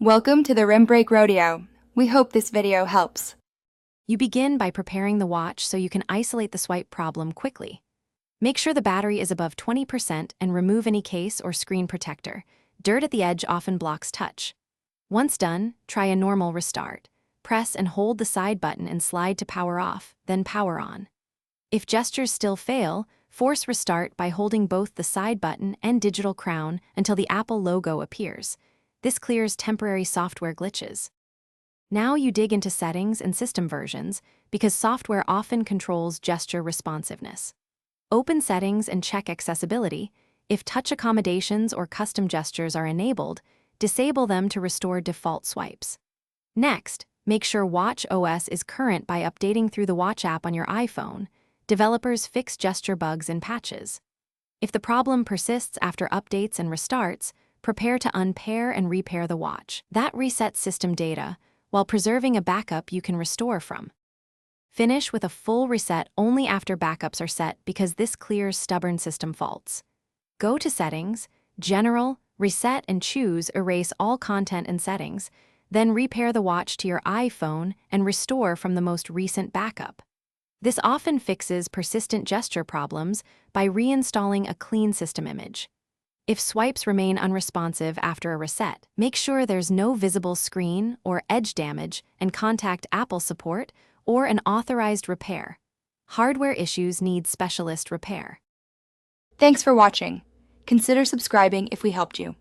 Welcome to the Rim Break Rodeo. We hope this video helps. You begin by preparing the watch so you can isolate the swipe problem quickly. Make sure the battery is above 20% and remove any case or screen protector. Dirt at the edge often blocks touch. Once done, try a normal restart. Press and hold the side button and slide to power off, then power on. If gestures still fail, force restart by holding both the side button and digital crown until the Apple logo appears. This clears temporary software glitches. Now you dig into settings and system versions because software often controls gesture responsiveness. Open settings and check accessibility. If touch accommodations or custom gestures are enabled, disable them to restore default swipes. Next, make sure Watch OS is current by updating through the Watch app on your iPhone. Developers fix gesture bugs in patches. If the problem persists after updates and restarts, prepare to unpair and repair the watch. That resets system data, while preserving a backup you can restore from. Finish with a full reset only after backups are set because this clears stubborn system faults. Go to Settings, General, Reset and choose Erase all content and settings, then repair the watch to your iPhone and restore from the most recent backup. This often fixes persistent gesture problems by reinstalling a clean system image. If swipes remain unresponsive after a reset, make sure there's no visible screen or edge damage and contact Apple support or an authorized repair. Hardware issues need specialist repair. Thanks for watching. Consider subscribing if we helped you.